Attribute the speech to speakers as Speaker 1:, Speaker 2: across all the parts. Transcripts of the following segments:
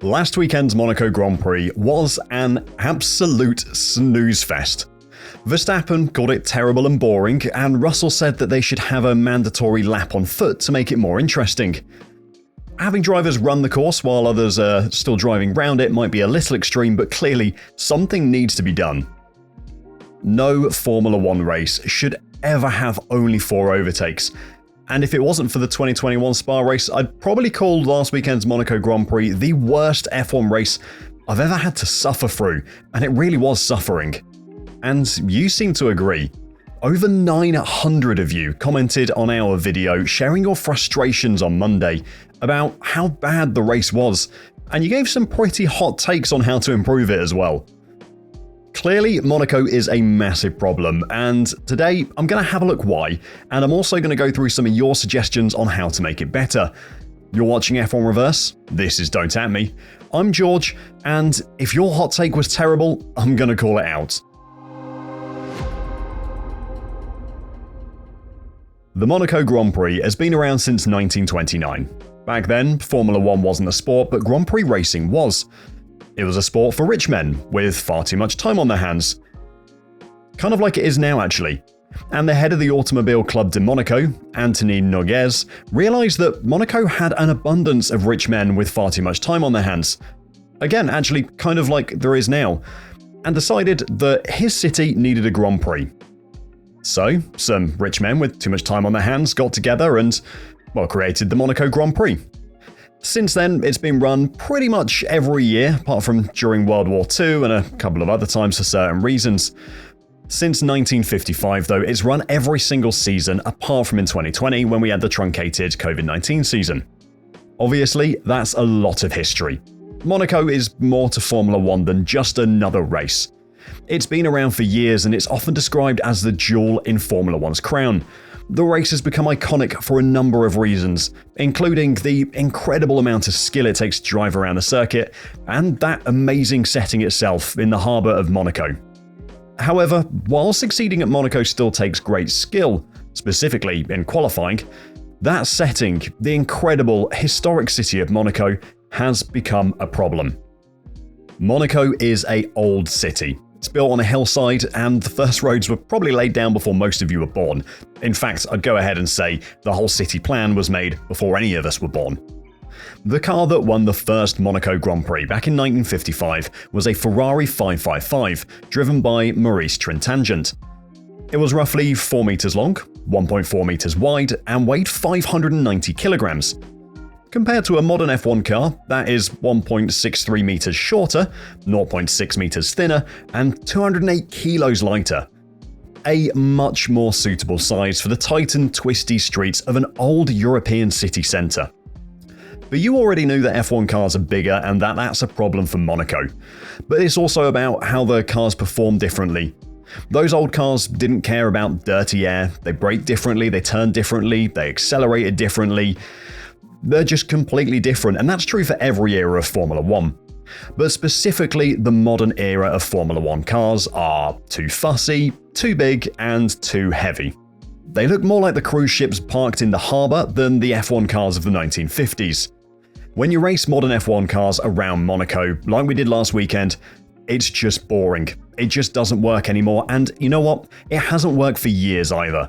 Speaker 1: Last weekend's Monaco Grand Prix was an absolute snooze fest. Verstappen called it terrible and boring, and Russell said that they should have a mandatory lap on foot to make it more interesting. Having drivers run the course while others are still driving round it might be a little extreme, but clearly something needs to be done. No Formula 1 race should ever have only 4 overtakes. And if it wasn't for the 2021 Spa race, I'd probably call last weekend's Monaco Grand Prix the worst F1 race I've ever had to suffer through, and it really was suffering. And you seem to agree. Over 900 of you commented on our video sharing your frustrations on Monday about how bad the race was, and you gave some pretty hot takes on how to improve it as well. Clearly, Monaco is a massive problem, and today I'm going to have a look why, and I'm also going to go through some of your suggestions on how to make it better. You're watching F1 Reverse, this is Don't At Me, I'm George, and if your hot take was terrible, I'm going to call it out. The Monaco Grand Prix has been around since 1929. Back then, Formula 1 wasn't a sport, but Grand Prix racing was. It was a sport for rich men, with far too much time on their hands. Kind of like it is now, actually. And the head of the Automobile Club de Monaco, Anthony Noguez, realised that Monaco had an abundance of rich men with far too much time on their hands. Again, actually, kind of like there is now. And decided that his city needed a Grand Prix. So, some rich men with too much time on their hands got together and, created the Monaco Grand Prix. Since then, it's been run pretty much every year, apart from during World War II and a couple of other times for certain reasons. Since 1955, though, it's run every single season, apart from in 2020 when we had the truncated COVID-19 season. Obviously, that's a lot of history. Monaco is more to Formula 1 than just another race. It's been around for years and it's often described as the jewel in Formula 1's crown. The race has become iconic for a number of reasons, including the incredible amount of skill it takes to drive around the circuit, and that amazing setting itself in the harbour of Monaco. However, while succeeding at Monaco still takes great skill, specifically in qualifying, that setting, the incredible, historic city of Monaco, has become a problem. Monaco is an old city. It's built on a hillside, and the first roads were probably laid down before most of you were born. In fact, I'd go ahead and say the whole city plan was made before any of us were born. The car that won the first Monaco Grand Prix back in 1955 was a Ferrari 555, driven by Maurice Trintignant. It was roughly 4 meters long, 1.4 meters wide, and weighed 590 kilograms. Compared to a modern F1 car, that is 1.63 meters shorter, 0.6 meters thinner, and 208 kilos lighter. A much more suitable size for the tight and twisty streets of an old European city centre. But you already knew that F1 cars are bigger and that that's a problem for Monaco. But it's also about how the cars perform differently. Those old cars didn't care about dirty air, they brake differently, they turned differently, they accelerated differently. They're just completely different, and that's true for every era of Formula 1. But specifically, the modern era of Formula 1 cars are too fussy, too big, and too heavy. They look more like the cruise ships parked in the harbour than the F1 cars of the 1950s. When you race modern F1 cars around Monaco, like we did last weekend, it's just boring. It just doesn't work anymore, and you know what? It hasn't worked for years either.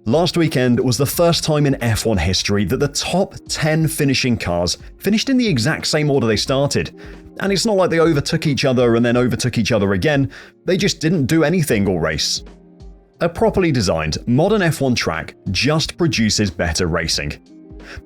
Speaker 1: Last weekend was the first time in F1 history that the top 10 finishing cars finished in the exact same order they started. And it's not like they overtook each other and then overtook each other again, they just didn't do anything all race. A properly designed, modern F1 track just produces better racing.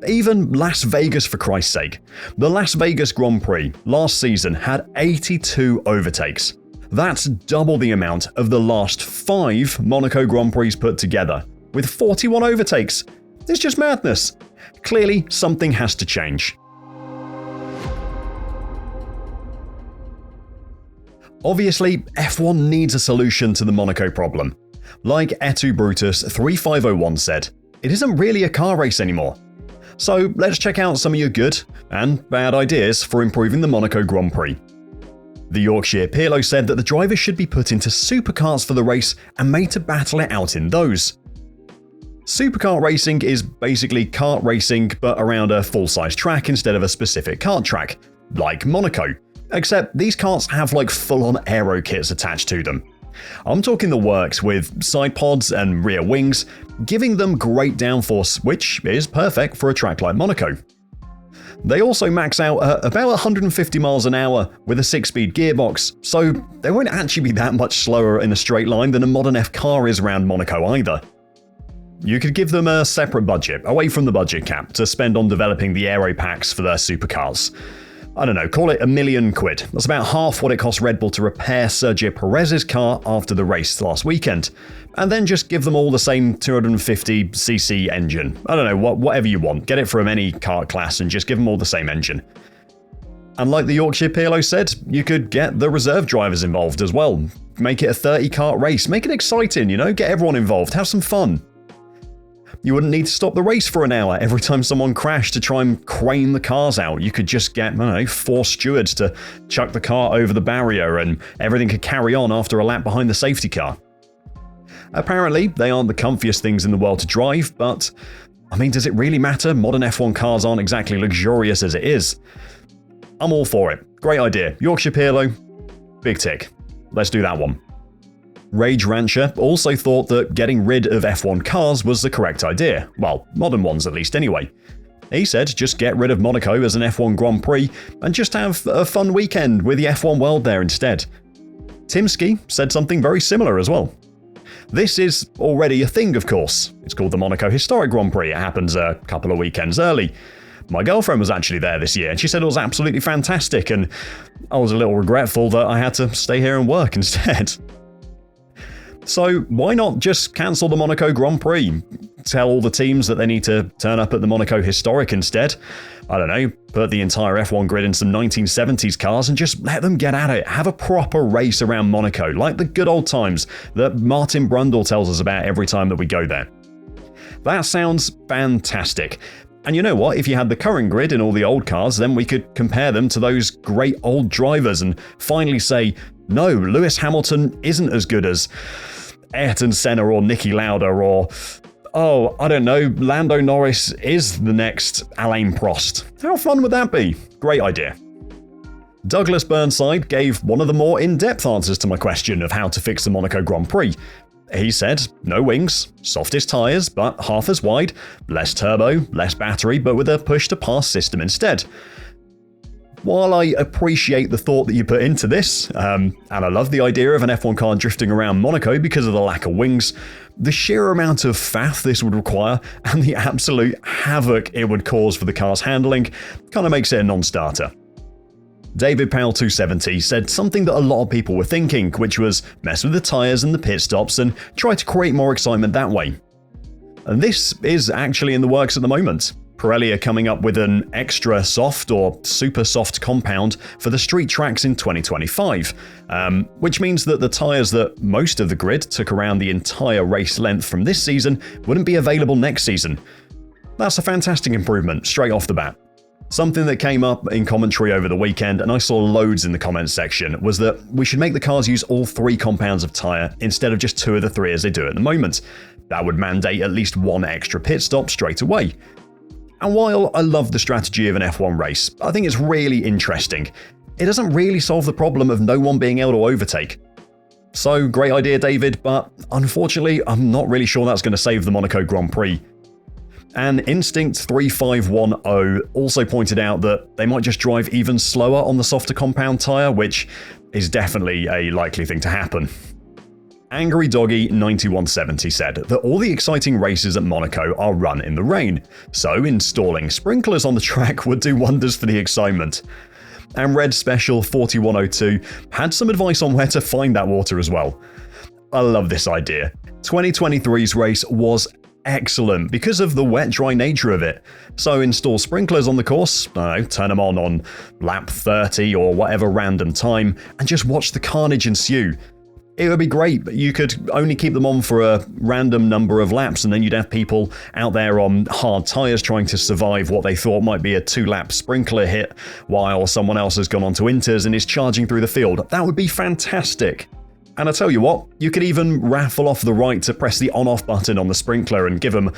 Speaker 1: Even Las Vegas, for Christ's sake. The Las Vegas Grand Prix last season had 82 overtakes. That's double the amount of the last 5 Monaco Grand Prix put together. With 41 overtakes. It's just madness. Clearly, something has to change. Obviously, F1 needs a solution to the Monaco problem. Like Etu Brutus 3501 said, it isn't really a car race anymore. So let's check out some of your good and bad ideas for improving the Monaco Grand Prix. The Yorkshire Pirlo said that the drivers should be put into supercars for the race and made to battle it out in those. Supercar racing is basically kart racing but around a full-size track instead of a specific kart track. like Monaco. Except these karts have like full-on aero kits attached to them. I'm talking the works with side pods and rear wings, giving them great downforce, which is perfect for a track like Monaco. They also max out at about 150 miles an hour with a 6-speed gearbox, so they won't actually be that much slower in a straight line than a modern F car is around Monaco either. You could give them a separate budget, away from the budget cap, to spend on developing the aero packs for their supercars. I don't know, call it £1 million. That's about half what it cost Red Bull to repair Sergio Perez's car after the race last weekend. And then just give them all the same 250cc engine. I don't know, whatever you want. Get it from any kart class and just give them all the same engine. And like the Yorkshire PLO said, you could get the reserve drivers involved as well. Make it a 30 kart race. Make it exciting, get everyone involved. Have some fun. You wouldn't need to stop the race for an hour every time someone crashed to try and crane the cars out. You could just get, 4 stewards to chuck the car over the barrier and everything could carry on after a lap behind the safety car. Apparently, they aren't the comfiest things in the world to drive, but, does it really matter? Modern F1 cars aren't exactly luxurious as it is. I'm all for it. Great idea. Yorkshire PLO, big tick. Let's do that one. Rage Rancher also thought that getting rid of F1 cars was the correct idea. Well, modern ones at least anyway. He said just get rid of Monaco as an F1 Grand Prix and just have a fun weekend with the F1 world there instead. Timsky said something very similar as well. This is already a thing, of course. It's called the Monaco Historic Grand Prix. It happens a couple of weekends early. My girlfriend was actually there this year and she said it was absolutely fantastic, and I was a little regretful that I had to stay here and work instead. So why not just cancel the Monaco Grand Prix? Tell all the teams that they need to turn up at the Monaco Historic instead. I don't know, put the entire F1 grid in some 1970s cars and just let them get at it. Have a proper race around Monaco, like the good old times that Martin Brundle tells us about every time that we go there. That sounds fantastic. And you know what? If you had the current grid in all the old cars, then we could compare them to those great old drivers and finally say, no, Lewis Hamilton isn't as good as Ayrton Senna or Niki Lauda or, Lando Norris is the next Alain Prost. How fun would that be? Great idea. Douglas Burnside gave one of the more in-depth answers to my question of how to fix the Monaco Grand Prix. He said, no wings, softest tyres, but half as wide, less turbo, less battery, but with a push-to-pass system instead. While I appreciate the thought that you put into this, and I love the idea of an F1 car drifting around Monaco because of the lack of wings, the sheer amount of faff this would require and the absolute havoc it would cause for the car's handling kind of makes it a non-starter. David Powell 270 said something that a lot of people were thinking, which was mess with the tyres and the pit stops and try to create more excitement that way. And this is actually in the works at the moment. Pirelli are coming up with an extra soft or super soft compound for the street tracks in 2025, which means that the tyres that most of the grid took around the entire race length from this season wouldn't be available next season. That's a fantastic improvement straight off the bat. Something that came up in commentary over the weekend, and I saw loads in the comments section, was that we should make the cars use all 3 compounds of tyre instead of just 2 of the 3 as they do at the moment. That would mandate at least 1 extra pit stop straight away. And while I love the strategy of an F1 race, I think it's really interesting. It doesn't really solve the problem of no one being able to overtake. So, great idea, David, but unfortunately, I'm not really sure that's going to save the Monaco Grand Prix. And Instinct 3510 also pointed out that they might just drive even slower on the softer compound tyre, which is definitely a likely thing to happen. Angry Doggy 9170 said that all the exciting races at Monaco are run in the rain, so installing sprinklers on the track would do wonders for the excitement. And Red Special 4102 had some advice on where to find that water as well. I love this idea. 2023's race was excellent because of the wet-dry nature of it. So install sprinklers on the course, turn them on lap 30 or whatever random time, and just watch the carnage ensue. It would be great, but you could only keep them on for a random number of laps, and then you'd have people out there on hard tyres trying to survive what they thought might be a 2-lap sprinkler hit while someone else has gone on to inters and is charging through the field. That would be fantastic. And I tell you what, you could even raffle off the right to press the on-off button on the sprinkler and give them,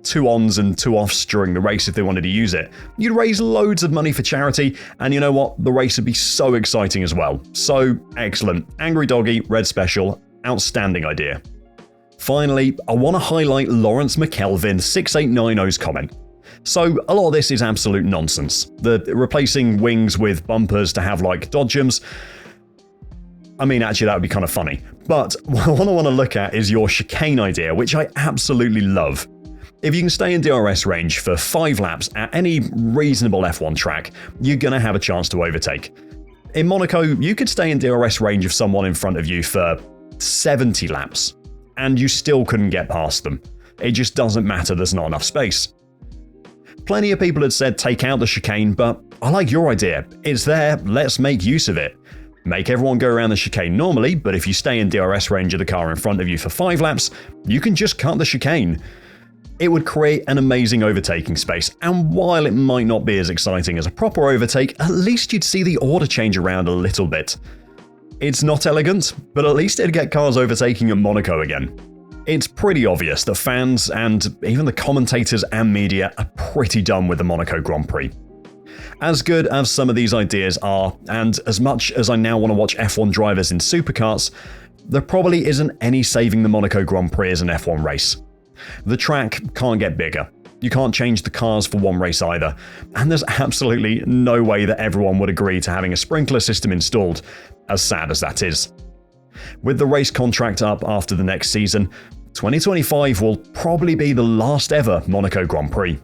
Speaker 1: 2 ons and 2 offs during the race if they wanted to use it. You'd raise loads of money for charity, and you know what? The race would be so exciting as well. So, excellent. Angry Doggy, Red Special, outstanding idea. Finally, I want to highlight Lawrence McKelvin 6890's comment. So, a lot of this is absolute nonsense. The replacing wings with bumpers to have like dodgems. I mean, actually, that would be kind of funny. But what I want to look at is your chicane idea, which I absolutely love. If you can stay in DRS range for 5 laps at any reasonable F1 track, you're going to have a chance to overtake. In Monaco, you could stay in DRS range of someone in front of you for 70 laps, and you still couldn't get past them. It just doesn't matter, there's not enough space. Plenty of people had said take out the chicane, but I like your idea. It's there, let's make use of it. Make everyone go around the chicane normally, but if you stay in DRS range of the car in front of you for 5 laps, you can just cut the chicane. It would create an amazing overtaking space, and while it might not be as exciting as a proper overtake, at least you'd see the order change around a little bit. It's not elegant, but at least it'd get cars overtaking at Monaco again. It's pretty obvious that fans, and even the commentators and media, are pretty done with the Monaco Grand Prix. As good as some of these ideas are, and as much as I now want to watch F1 drivers in supercars, there probably isn't any saving the Monaco Grand Prix as an F1 race. The track can't get bigger. You can't change the cars for one race either, and there's absolutely no way that everyone would agree to having a sprinkler system installed, as sad as that is. With the race contract up after the next season, 2025 will probably be the last ever Monaco Grand Prix.